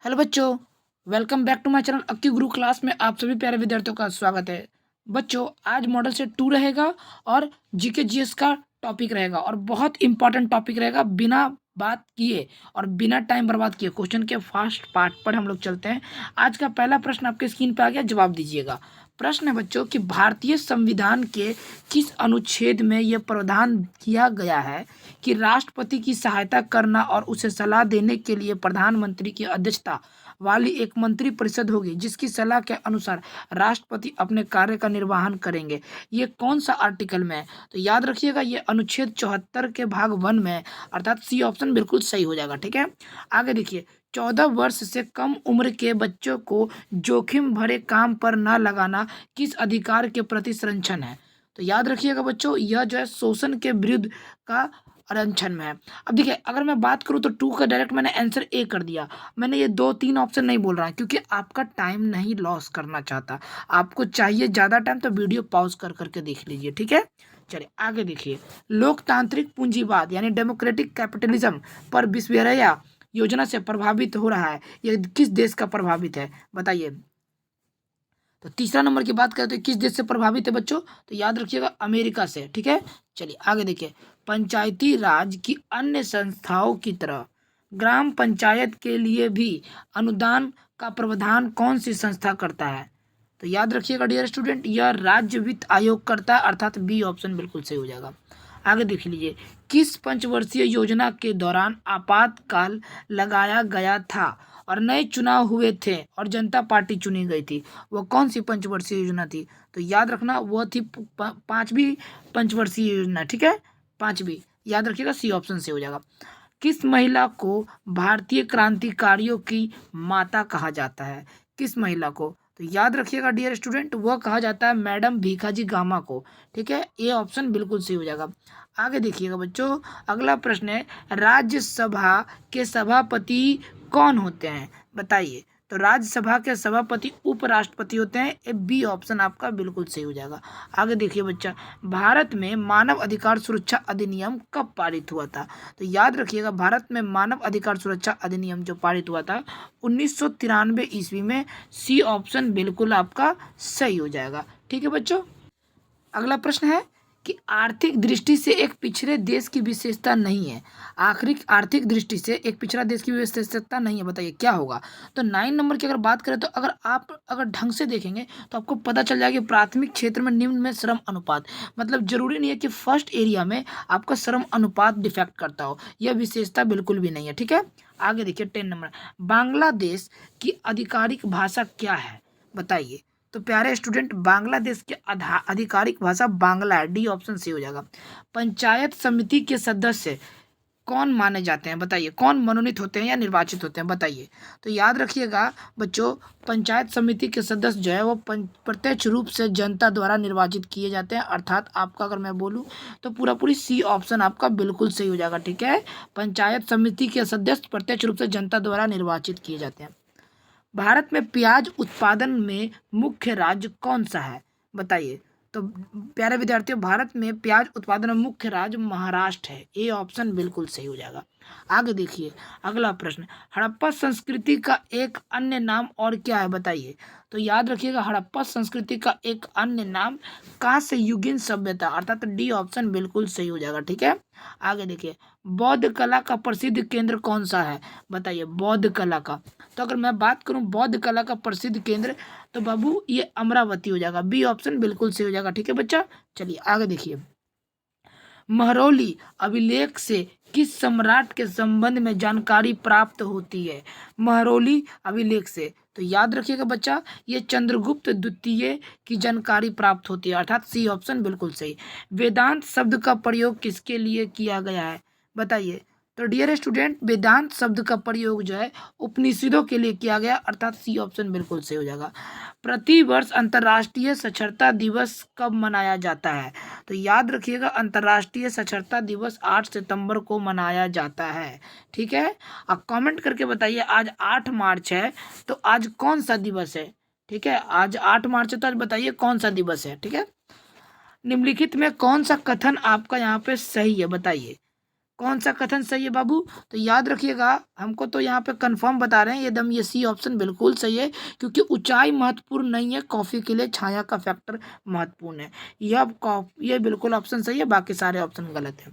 Hello बच्चों, welcome back to my channel Akki Guru class में आप सभी प्यारे विद्यार्थियों का स्वागत है। बच्चों, आज मॉडल सेट 2 रहेगा और जीके जीएस का टॉपिक रहेगा और बहुत इंपॉर्टेंट टॉपिक रहेगा। बिना बात किए और बिना टाइम बर्बाद किए क्वेश्चन के फास्ट पार्ट पर हम लोग चलते हैं। आज का पहला प्रश्न आपके स्क्रीन पे आ गया, जवाब दीजिएगा। प्रश्न है बच्चों कि भारतीय संविधान के किस अनुच्छेद में यह प्रावधान किया गया है कि राष्ट्रपति की सहायता करना और उसे सलाह देने के लिए प्रधानमंत्री की अध्यक्षता वाली एक मंत्री परिषद होगी, जिसकी सलाह के अनुसार राष्ट्रपति अपने कार्य का निर्वहन करेंगे। ये कौन सा आर्टिकल में है? तो याद रखिएगा, ये अनुच्छेद 74 के भाग 1 में है, अर्थात सी ऑप्शन बिल्कुल सही हो जाएगा। ठीक है, आगे देखिए। 14 वर्ष से कम उम्र के बच्चों को जोखिम भरे काम पर न लगाना किस अधिकार के प्रति संरक्षण है? तो याद रखिएगा बच्चों, यह जो है शोषण के विरुद्ध का अरक्षण में है। अब देखिए, अगर मैं बात करूं तो 2 का डायरेक्ट मैंने आंसर ए कर दिया। मैंने ये 2-3 ऑप्शन नहीं बोल रहा है क्योंकि आपका टाइम नहीं लॉस करना चाहता। आपको चाहिए ज़्यादा टाइम तो वीडियो पॉज कर करके देख लीजिए। ठीक है, चलिए आगे देखिए। लोकतांत्रिक पूंजीवाद यानी डेमोक्रेटिक कैपिटलिज्म पर विश्वविद्यालय योजना से प्रभावित हो रहा है। यह किस देश का प्रभावित है बताइए? तो तीसरा नंबर की बात करें तो किस देश से प्रभावित है बच्चों? तो याद रखिएगा, अमेरिका से। ठीक है, चलिए आगे देखिए। पंचायती राज की अन्य संस्थाओं की तरह ग्राम पंचायत के लिए भी अनुदान का प्रावधान कौन सी संस्था करता है? तो याद रखिएगा डियर स्टूडेंट, यह राज्य वित्त आयोग करता है, अर्थात बी ऑप्शन बिल्कुल सही हो जाएगा। आगे देख लीजिए। किस पंचवर्षीय योजना के दौरान आपातकाल लगाया गया था और नए चुनाव हुए थे और जनता पार्टी चुनी गई थी? वो कौन सी पंचवर्षीय योजना थी? तो याद रखना, वो थी पांचवी पंचवर्षीय योजना। ठीक है, पांचवी, याद रखिएगा, सी ऑप्शन से हो जाएगा। किस महिला को भारतीय क्रांतिकारियों की माता कहा जाता है? किस महिला को? तो याद रखिएगा डियर स्टूडेंट, वह कहा जाता है मैडम भीखाजी गामा को। ठीक है, ये ऑप्शन बिल्कुल सही हो जाएगा। आगे देखिएगा बच्चों, अगला प्रश्न है, राज्यसभा के सभापति कौन होते हैं बताइए? तो राज्यसभा के सभापति उपराष्ट्रपति होते हैं। ए बी ऑप्शन आपका बिल्कुल सही हो जाएगा। आगे देखिए बच्चा, भारत में मानव अधिकार सुरक्षा अधिनियम कब पारित हुआ था? तो याद रखिएगा, भारत में मानव अधिकार सुरक्षा अधिनियम जो पारित हुआ था 1993 ईस्वी में। सी ऑप्शन बिल्कुल आपका सही हो जाएगा। ठीक है बच्चों, अगला प्रश्न है कि आर्थिक दृष्टि से एक पिछड़े देश की विशेषता नहीं है। आर्थिक दृष्टि से एक पिछड़ा देश की विशेषता नहीं है, बताइए क्या होगा? तो 9 नंबर की अगर बात करें तो अगर ढंग से देखेंगे तो आपको पता चल जाएगा कि प्राथमिक क्षेत्र में निम्न में श्रम अनुपात, मतलब जरूरी नहीं है कि फर्स्ट एरिया में आपका श्रम अनुपात डिफेक्ट करता हो, यह विशेषता बिल्कुल भी नहीं है। ठीक है, आगे देखिए 10 नंबर, बांग्लादेश की आधिकारिक भाषा क्या है बताइए? तो प्यारे स्टूडेंट, बांग्लादेश की आधिकारिक भाषा बांग्ला है। डी ऑप्शन सही हो जाएगा। पंचायत समिति के सदस्य कौन माने जाते हैं बताइए? कौन मनोनीत होते हैं या निर्वाचित होते हैं बताइए? तो याद रखिएगा बच्चों, पंचायत समिति के सदस्य जो है वो प्रत्यक्ष रूप से जनता द्वारा निर्वाचित किए जाते हैं, अर्थात आपका अगर मैं बोलूँ तो पूरा पूरी सी ऑप्शन आपका बिल्कुल सही हो जाएगा। ठीक है, पंचायत समिति के सदस्य प्रत्यक्ष रूप से जनता द्वारा निर्वाचित किए जाते हैं। भारत में प्याज उत्पादन में मुख्य राज्य कौन सा है बताइए? तो प्यारे विद्यार्थियों, भारत में प्याज उत्पादन में मुख्य राज्य महाराष्ट्र है। ए ऑप्शन बिल्कुल सही हो जाएगा। आगे देखिए, अगला प्रश्न, हड़प्पा संस्कृति का एक अन्य नाम और क्या है बताइए? तो याद रखिएगा, हड़प्पा संस्कृति का एक अन्य नाम कांस्य युगीन सभ्यता, अर्थात डी ऑप्शन बिल्कुल सही हो जाएगा। ठीक है, आगे देखिए, बौद्ध कला का प्रसिद्ध केंद्र कौन सा है बताइए? बौद्ध कला का, तो अगर मैं बात करूं बौद्ध कला का प्रसिद्ध केंद्र, तो बाबू ये अमरावती हो जाएगा। बी ऑप्शन बिल्कुल सही हो जाएगा। ठीक है बच्चा, चलिए आगे देखिए। महरौली अभिलेख से किस सम्राट के संबंध में जानकारी प्राप्त होती है? महरौली अभिलेख से, तो याद रखिएगा बच्चा, ये चंद्रगुप्त द्वितीय की जानकारी प्राप्त होती है, अर्थात सी ऑप्शन बिल्कुल सही। वेदांत शब्द का प्रयोग किसके लिए किया गया है बताइए? तो डियर स्टूडेंट, वेदांत शब्द का प्रयोग जो है उपनिषदों के लिए किया गया, अर्थात सी ऑप्शन बिल्कुल सही हो जाएगा। प्रतिवर्ष अंतर्राष्ट्रीय साक्षरता दिवस कब मनाया जाता है? तो याद रखिएगा, अंतर्राष्ट्रीय साक्षरता दिवस 8 सितंबर को मनाया जाता है। ठीक है, अब कमेंट करके बताइए, आज 8 मार्च है तो आज कौन सा दिवस है? ठीक है, आज 8 मार्च है तो आज बताइए कौन सा दिवस है? ठीक है, निम्नलिखित में कौन सा कथन आपका यहाँ पे सही है बताइए? कौन सा कथन सही है बाबू? तो याद रखिएगा, हमको तो यहाँ पे कंफर्म बता रहे हैं एकदम, ये सी ऑप्शन बिल्कुल सही है, क्योंकि ऊंचाई महत्वपूर्ण नहीं है, कॉफी के लिए छाया का फैक्टर महत्वपूर्ण है। ये बिल्कुल ऑप्शन सही है, बाकी सारे ऑप्शन गलत है।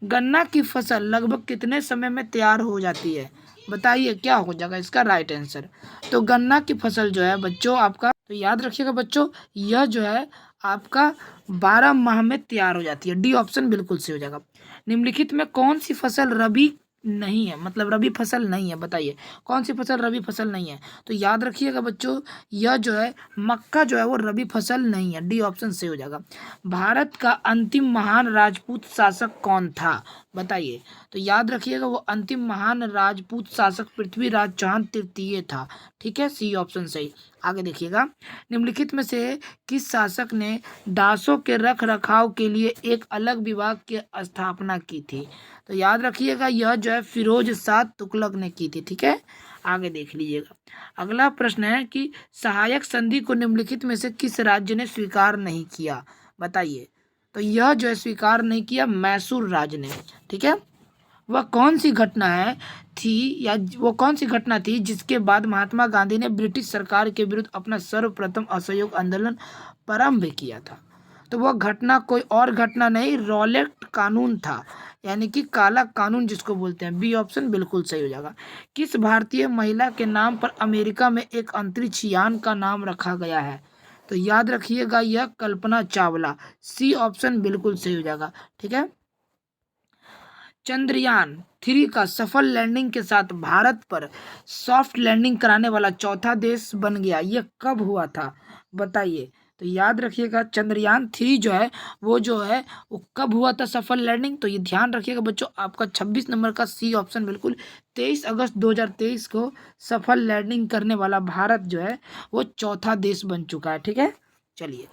गन्ना की फसल लगभग कितने समय में तैयार हो जाती है? बताइए क्या हो जाएगा इसका राइट आंसर? तो गन्ना की फसल जो है बच्चों आपका, तो याद रखिएगा बच्चों, यह जो है आपका 12 माह में तैयार हो जाती है। डी ऑप्शन बिल्कुल सही हो जाएगा। निम्नलिखित में कौन सी फसल रबी नहीं है, मतलब रबी फसल नहीं है? बताइए कौन सी फसल रबी फसल नहीं है? तो याद रखिएगा बच्चों, यह जो है मक्का जो है वो रबी फसल नहीं है। डी ऑप्शन सही हो जाएगा। भारत का अंतिम महान राजपूत शासक कौन था? बताइए। तो याद रखिएगा, वो अंतिम महान राजपूत शासक पृथ्वीराज चौहान तृतीय था। ठीक है, सी ऑप्शन सही। आगे देखिएगा, निम्नलिखित में से किस शासक ने दासों के रख रखाव के लिए एक अलग विभाग की स्थापना की थी? तो याद रखिएगा, यह जो है फिरोज शाह तुगलक ने की थी। ठीक है, आगे देख लीजिएगा। अगला प्रश्न है कि सहायक संधि को निम्नलिखित में से किस राज्य ने स्वीकार नहीं किया? बताइए। तो यह जो है स्वीकार नहीं किया मैसूर राज्य ने। ठीक है, वह कौन सी घटना है थी, या वो कौन सी घटना थी जिसके बाद महात्मा गांधी ने ब्रिटिश सरकार के विरुद्ध अपना सर्वप्रथम असहयोग आंदोलन प्रारंभ किया था? तो वह घटना कोई और घटना नहीं, रॉलेट कानून था, यानी कि काला कानून जिसको बोलते हैं। बी ऑप्शन बिल्कुल सही हो जाएगा। किस भारतीय महिला के नाम पर अमेरिका में एक अंतरिक्ष यान का नाम रखा गया है? तो याद रखिएगा, यह कल्पना चावला। सी ऑप्शन बिल्कुल सही हो जाएगा। ठीक है, चंद्रयान 3 का सफल लैंडिंग के साथ भारत पर सॉफ्ट लैंडिंग कराने वाला चौथा देश बन गया, यह कब हुआ था? बताइए। तो याद रखिएगा, चंद्रयान 3 जो है वो कब हुआ था सफल लैंडिंग? तो ये ध्यान रखिएगा बच्चों, आपका 26 नंबर का सी ऑप्शन बिल्कुल 23 अगस्त 2023 को सफल लैंडिंग करने वाला भारत जो है वो चौथा देश बन चुका है। ठीक है, चलिए।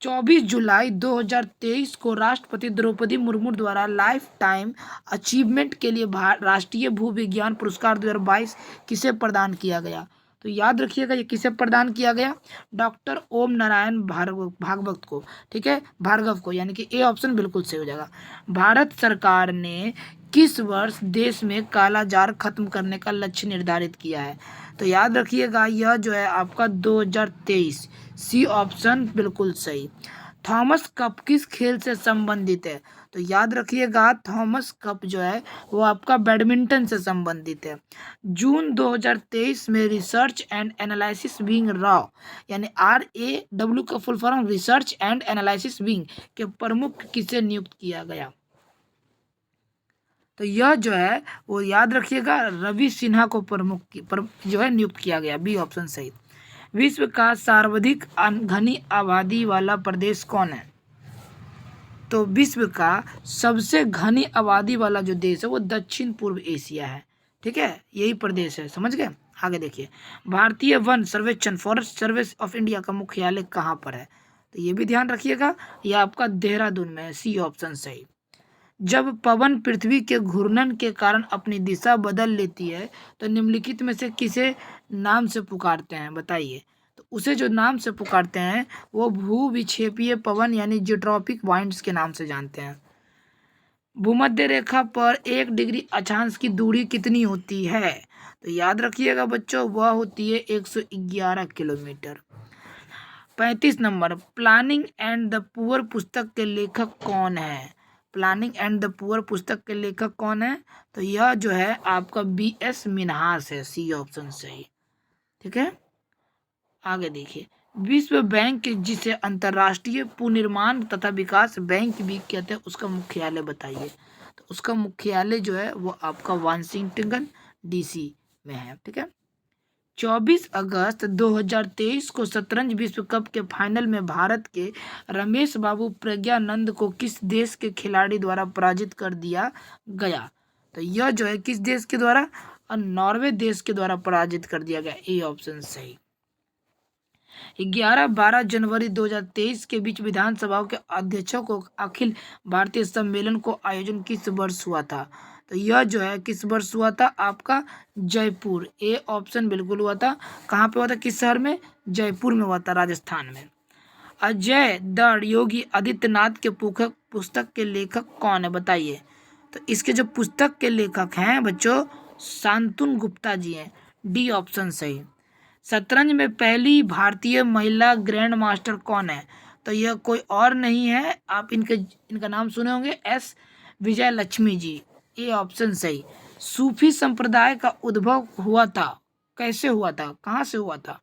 24 जुलाई 2023 को राष्ट्रपति द्रौपदी मुर्मू द्वारा लाइफ टाइम अचीवमेंट के लिए राष्ट्रीय भूविज्ञान पुरस्कार 2022 किसे प्रदान किया गया? तो याद रखिएगा, ये किसे प्रदान किया गया? डॉक्टर ओम नारायण भागवत को। ठीक है, भार्गव को, यानी कि ए ऑप्शन बिल्कुल सही हो जाएगा। भारत सरकार ने किस वर्ष देश में कालाजार खत्म करने का लक्ष्य निर्धारित किया है? तो याद रखिएगा, यह जो है आपका 2023। सी ऑप्शन बिल्कुल सही। थॉमस कप किस खेल से संबंधित है? तो याद रखिएगा, थॉमस कप जो है वो आपका बैडमिंटन से संबंधित है। जून 2023 में research and analysis wing raw, यानी RAW का full form research and analysis wing के प्रमुख किसे नियुक्त किया गया? तो यह जो है वो याद रखिएगा, रवि सिन्हा को जो है नियुक्त किया गया। बी ऑप्शन सही। विश्व का सर्वाधिक घनी आबादी वाला प्रदेश कौन है? तो विश्व का सबसे घनी आबादी वाला जो देश है वो दक्षिण पूर्व एशिया है। ठीक है, यही प्रदेश है, समझ गए। आगे देखिए, भारतीय वन सर्वेक्षण फॉरेस्ट सर्विस ऑफ इंडिया का मुख्यालय कहाँ पर है? तो ये भी ध्यान रखिएगा, यह आपका देहरादून में है। सी ऑप्शन सही। जब पवन पृथ्वी के घूर्णन के कारण अपनी दिशा बदल लेती है तो निम्नलिखित में से किसे नाम से पुकारते हैं? बताइए। तो उसे जो नाम से पुकारते हैं वो भूविक्षेपीय पवन, यानी जियोट्रॉपिक वाइंड्स के नाम से जानते हैं। भूमध्य रेखा पर 1 डिग्री अक्षांश की दूरी कितनी होती है? तो याद रखिएगा बच्चों, वह होती है 111 kilometre. 35 number, planning and the poor पुस्तक के लेखक कौन है? प्लानिंग एंड द पुअर पुस्तक के लेखक कौन है? तो यह जो है आपका BS मिन्हास है। सी ऑप्शन सही। ठीक है, आगे देखिए, विश्व बैंक जिसे अंतर्राष्ट्रीय पुनर्निर्माण तथा विकास बैंक भी कहते हैं, उसका मुख्यालय बताइए। तो उसका मुख्यालय जो है वो आपका वाशिंगटन DC में है। ठीक है, 24 अगस्त 2023 को शतरंज विश्व कप के फाइनल में भारत के रमेश बाबू प्रज्ञानंद को किस देश के खिलाड़ी द्वारा पराजित कर दिया गया? तो यह जो है किस देश के द्वारा? नॉर्वे देश के द्वारा पराजित कर दिया गया। ए ऑप्शन सही। 11-12 जनवरी 2023 के बीच विधानसभाओं के अध्यक्षों को अखिल भारतीय सम्मेलन को आयोजन किस वर्ष हुआ था? तो यह जो है किस वर्ष हुआ था? आपका जयपुर। ए ऑप्शन बिल्कुल हुआ था। कहाँ पे हुआ था, किस शहर में? जयपुर में हुआ था, राजस्थान में। अजय दड़ योगी आदित्यनाथ के पुस्तक के लेखक कौन है? बताइए। तो इसके जो पुस्तक के लेखक हैं बच्चों शांतनु गुप्ता जी हैं। डी ऑप्शन सही। शतरंज में पहली भारतीय महिला ग्रैंड मास्टर कौन है? तो यह कोई और नहीं है, आप इनका नाम सुने होंगे, S Vijay Lakshmi ji. A option सही। सूफी संप्रदाय का उद्भव हुआ था, कैसे हुआ था, कहाँ से हुआ था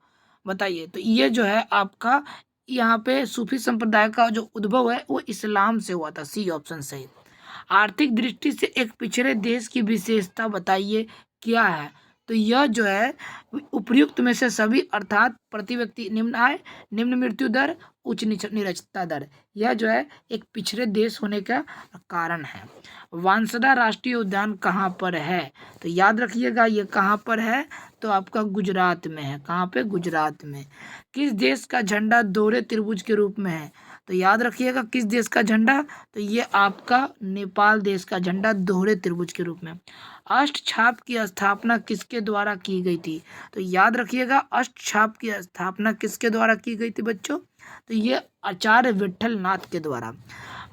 बताइए? तो ये जो है आपका यहाँ पे सूफी संप्रदाय का जो उद्भव है वो इस्लाम से हुआ था। सी ऑप्शन सही। आर्थिक दृष्टि से एक पिछड़े देश की विशेषता बताइए क्या है? तो यह जो है उपयुक्त में से सभी अर्थात प्रति व्यक्ति निम्न आय, निम्न मृत्यु दर, उच्च निरक्षरता दर, यह जो है एक पिछड़े देश होने का कारण है। वांसदा राष्ट्रीय उद्यान कहाँ पर है? तो याद रखिएगा ये कहाँ पर है, तो आपका गुजरात में है। कहाँ पे? गुजरात में। किस देश का झंडा दोहरे त्रिभुज के रूप में है? तो याद रखिएगा किस देश का झंडा, तो ये आपका नेपाल देश का झंडा दोहरे त्रिभुज के रूप में। अष्टछाप की स्थापना किसके द्वारा की गई थी? तो याद रखिएगा अष्टछाप की स्थापना किसके द्वारा की गई थी बच्चों? तो ये आचार्य विठल नाथ के द्वारा।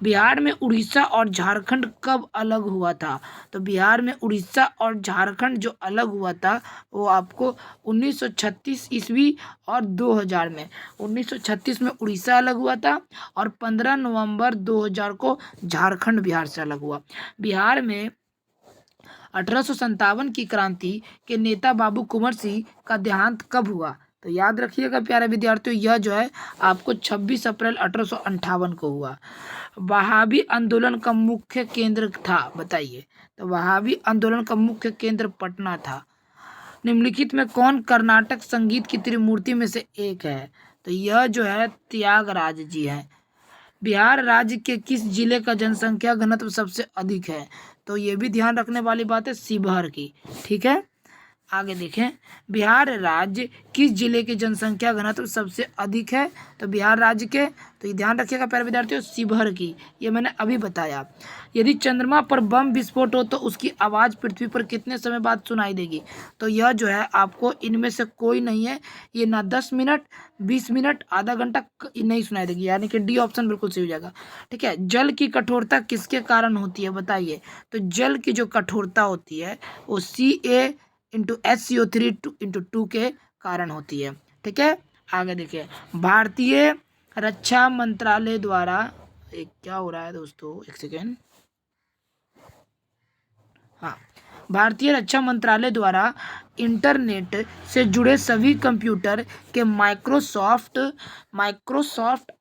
बिहार में उड़ीसा और झारखंड कब अलग हुआ था? तो बिहार में उड़ीसा और झारखंड जो अलग हुआ था वो आपको 1936 ईस्वी और 2000 में। 1936 में उड़ीसा अलग हुआ था और 15 नवंबर 2000 को झारखंड बिहार से अलग हुआ। बिहार में 1857 की क्रांति के नेता बाबू कुंवर सिंह का देहांत कब हुआ? तो याद रखिएगा प्यारे विद्यार्थियों यह जो है आपको 26 अप्रैल 1858 को हुआ। वहाबी आंदोलन का मुख्य केंद्र था बताइए? तो वहाबी आंदोलन का मुख्य केंद्र पटना था। निम्नलिखित में कौन कर्नाटक संगीत की त्रिमूर्ति में से एक है? तो यह जो है त्यागराज जी है। बिहार राज्य के किस जिले का जनसंख्या घनत्व सबसे अधिक है? तो ये भी ध्यान रखने वाली बात है, शिवहर की। ठीक है, आगे देखें, बिहार राज्य किस जिले की जनसंख्या घनत्व सबसे अधिक है? तो बिहार राज्य के, तो ये ध्यान रखिएगा प्यारे विद्यार्थियों, शिवहर की। ये मैंने अभी बताया। यदि चंद्रमा पर बम विस्फोट हो तो उसकी आवाज़ पृथ्वी पर कितने समय बाद सुनाई देगी? तो यह जो है आपको इनमें से कोई नहीं है, ये ना 10 मिनट, 20 मिनट, आधा घंटा नहीं सुनाई देगी, यानी कि डी ऑप्शन बिल्कुल सही हो जाएगा। ठीक है, जल की कठोरता किसके कारण होती है बताइए? तो जल की जो कठोरता होती है वो Ca/HCO3/2 के कारण होती है। ठीक है, आगे देखिए, भारतीय रक्षा मंत्रालय द्वारा, एक क्या हो रहा है दोस्तों, एक सेकेंड, हाँ, भारतीय रक्षा मंत्रालय द्वारा इंटरनेट से जुड़े सभी कंप्यूटर के माइक्रोसॉफ्ट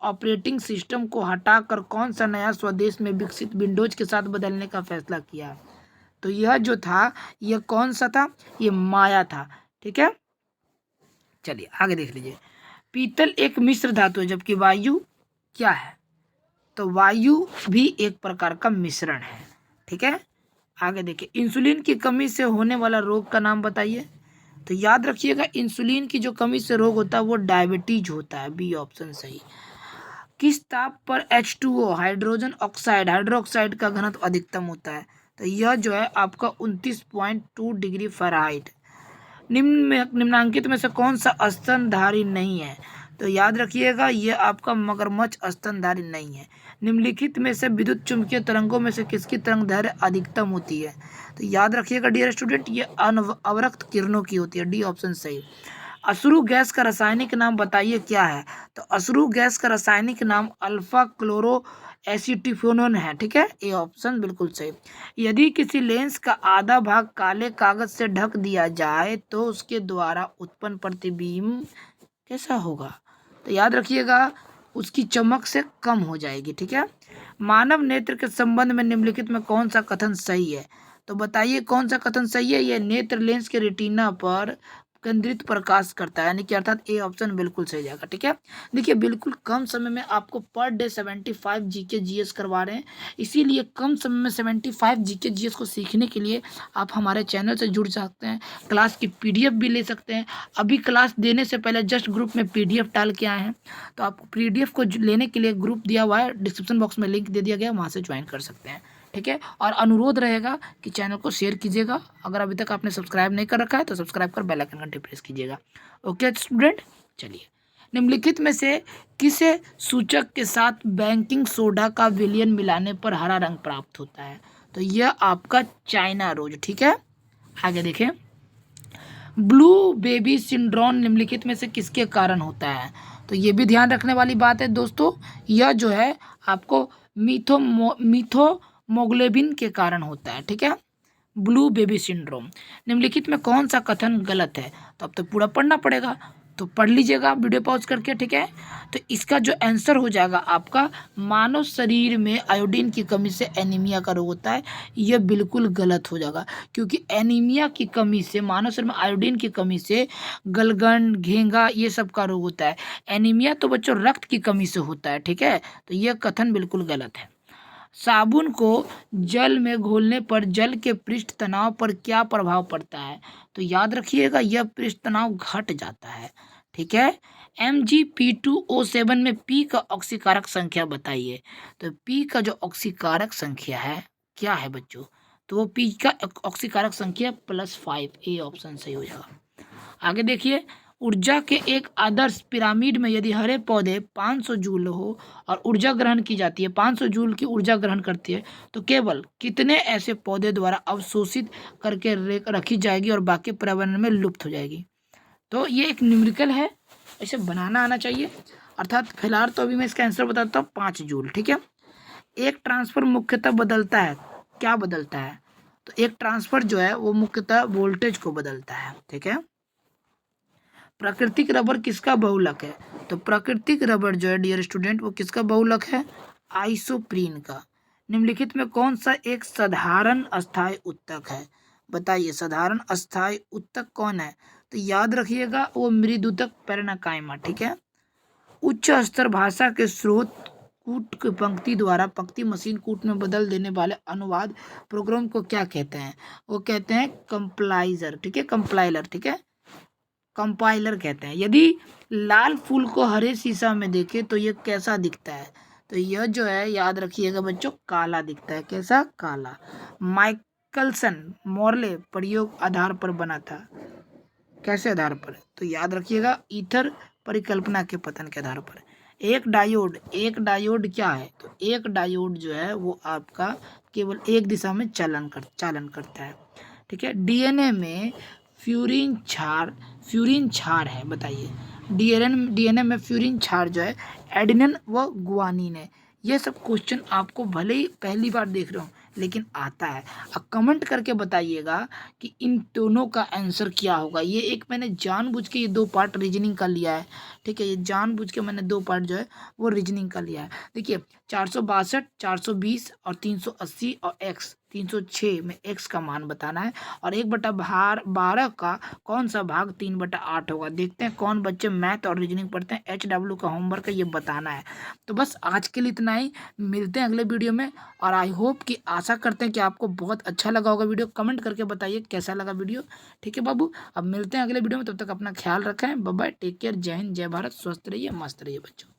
ऑपरेटिंग सिस्टम को हटाकर कौन सा नया स्वदेश में विकसित विंडोज के साथ बदलने का फैसला किया? तो यह जो था यह कौन सा था? ये माया था। ठीक है, चलिए आगे देख लीजिए। पीतल एक मिश्र धातु है जबकि वायु क्या है? तो वायु भी एक प्रकार का मिश्रण है। ठीक है, आगे देखिए, इंसुलिन की कमी से होने वाला रोग का नाम बताइए? तो याद रखिएगा इंसुलिन की जो कमी से रोग होता है वो डायबिटीज होता है। बी ऑप्शन सही। किस ताप पर H2O हाइड्रोक्साइड का घनत्व अधिकतम होता है? तो यह जो है आपका 29.2 डिग्री फ़ारेनहाइट। निम्नांकित में से कौन सा स्तनधारी नहीं है? तो याद रखिएगा ये आपका मगरमच्छ स्तनधारी नहीं है। निम्नलिखित में से विद्युत चुम्बकीय तरंगों में से किसकी तरंग दैर्घ्य अधिकतम होती है? तो याद रखिएगा डियर स्टूडेंट ये अवरक्त किरणों की होती है। डी ऑप्शन सही। अश्रु गैस का रासायनिक नाम बताइए क्या है? तो अश्रु गैस का रासायनिक नाम अल्फा क्लोरो एसीटिफेनोन है। ठीक है, ए ऑप्शन बिल्कुल सही। यदि किसी लेंस का आधा भाग काले कागज से ढक दिया जाए तो उसके द्वारा उत्पन्न प्रतिबिंब कैसा होगा? तो याद रखिएगा उसकी चमक से कम हो जाएगी। ठीक है, मानव नेत्र के संबंध में निम्नलिखित में कौन सा कथन सही है? तो बताइए कौन सा कथन सही है? यह नेत्र लेंस के रेटिना पर केंद्रित प्रकाश करता है, यानी कि अर्थात ए ऑप्शन बिल्कुल सही जाएगा। ठीक है, देखिए बिल्कुल कम समय में आपको पर डे 75 जीके जीएस करवा रहे हैं, इसीलिए कम समय में 75 जीके जीएस को सीखने के लिए आप हमारे चैनल से जुड़ सकते हैं। क्लास की पीडीएफ भी ले सकते हैं। अभी क्लास देने से पहले जस्ट ग्रुप में पीडीएफ डाल के आए हैं, तो आपको पीडीएफ को लेने के लिए ग्रुप दिया हुआ है, डिस्क्रिप्शन बॉक्स में लिंक दे दिया गया, वहाँ से ज्वाइन कर सकते हैं। ठीक है, और अनुरोध रहेगा कि चैनल को शेयर कीजिएगा। अगर अभी तक आपने सब्सक्राइब नहीं कर रखा है तो सब्सक्राइब कर बेल आइकन घंटी प्रेस कीजिएगा। ओके स्टूडेंट, चलिए, निम्नलिखित में से किसे सूचक के साथ बेकिंग सोडा का विलयन मिलाने पर हरा रंग प्राप्त होता है? तो यह आपका चाइना रोज। ठीक है, आगे देखें। ब्लू बेबी सिंड्रोम निम्नलिखित में से किसके कारण होता है? तो ये भी ध्यान रखने वाली बात है दोस्तों, यह जो है आपको मीथोमोग्लोबिन के कारण होता है। ठीक है, ब्लू बेबी सिंड्रोम। निम्नलिखित में कौन सा कथन गलत है? तो अब तो पूरा पढ़ना पड़ेगा, तो पढ़ लीजिएगा वीडियो पॉज करके। ठीक है, तो इसका जो आंसर हो जाएगा आपका, मानव शरीर में आयोडीन की कमी से एनीमिया का रोग होता है। यह बिल्कुल गलत हो जाएगा, क्योंकि एनीमिया की कमी से, मानव शरीर में आयोडीन की कमी से गलगन, घेंगा ये सब का रोग होता है। एनीमिया तो बच्चों रक्त की कमी से होता है। ठीक है, तो यह कथन बिल्कुल गलत है। साबुन को जल में घोलने पर जल के पृष्ठ तनाव पर क्या प्रभाव पड़ता है? तो याद रखिएगा, यह पृष्ठ तनाव घट जाता है। ठीक है, Mgp2O7 में P का ऑक्सीकारक संख्या बताइए। तो P का जो ऑक्सीकारक संख्या है क्या है बच्चों? तो वो P का ऑक्सीकारक संख्या +5, ए ऑप्शन सही हो जाएगा। आगे देखिए, ऊर्जा के एक आदर्श पिरामिड में यदि हरे पौधे 500 जूल हो और ऊर्जा ग्रहण की जाती है, 500 जूल की ऊर्जा ग्रहण करती है, तो केवल कितने ऐसे पौधे द्वारा अवशोषित करके रखी जाएगी और बाकी पर्यावरण में लुप्त हो जाएगी? तो ये एक न्यूमेरिकल है, इसे बनाना आना चाहिए। अर्थात फिलहाल तो अभी मैं इसका आंसर बताता हूँ, 5 जूल। ठीक है, एक ट्रांसफर मुख्यतः बदलता है, क्या बदलता है? तो एक ट्रांसफर जो है वो मुख्यतः वोल्टेज को बदलता है। ठीक है, प्राकृतिक रबर किसका बहुलक है? तो प्राकृतिक रबर जो है डियर स्टूडेंट, वो किसका बहुलक है? आइसोप्रीन का। निम्नलिखित में कौन सा एक साधारण अस्थायी उत्तक है? बताइए, साधारण अस्थायी उत्तक कौन है? तो याद रखिएगा, वो मृदुतक पेरनाकाइमा। ठीक है, उच्च स्तर भाषा के स्रोत कूट की पंक्ति द्वारा पंक्ति मशीन कूट में बदल देने वाले अनुवाद प्रोग्राम को क्या कहते हैं? वो कहते हैं कंप्लाइजर। ठीक है, कंप्लाइलर। ठीक है, कंपाइलर कहते हैं। यदि लाल फूल को हरे शीशा में देखें तो यह कैसा दिखता है? तो यह जो है याद रखिएगा बच्चों, काला दिखता है। कैसा? काला। माइकलसन मोरले प्रयोग आधार पर बना था, कैसे आधार पर? तो याद रखिएगा, ईथर परिकल्पना के पतन के आधार पर। एक डायोड क्या है? तो एक डायोड जो है वो आपका केवल एक दिशा में चालन करता है। ठीक है, डीएनए में फ्यूरिन क्षार है, बताइए। डीएनए में फ्यूरिन क्षार जो है एडेनिन व गुआनिन है। ये सब क्वेश्चन आपको भले ही पहली बार देख रहे हो लेकिन आता है। अब कमेंट करके बताइएगा कि इन दोनों का आंसर क्या होगा। ये एक मैंने जानबूझ के ये 2 पार्ट रीजनिंग का लिया है। ठीक है, ये जानबूझ के मैंने 2 पार्ट जो है वो रीजनिंग का लिया है। देखिए, 462, 420 और 380 और x 306 में x का मान बताना है और 1/12 का कौन सा भाग 3/8 होगा। देखते हैं कौन बच्चे मैथ और रीजनिंग पढ़ते हैं। HW का होमवर्क है, ये बताना है। तो बस आज के लिए इतना ही, मिलते हैं अगले वीडियो में। और आई होप कि आशा करते हैं कि आपको बहुत अच्छा लगा होगा वीडियो। कमेंट करके बताइए कैसा लगा वीडियो। ठीक है बाबू, अब मिलते हैं अगले वीडियो में, तब तक अपना ख्याल रखें। बाय बाय, टेक केयर, जय हिंद, जय भारत, स्वस्थ रहिए, मस्त रहिए बच्चों।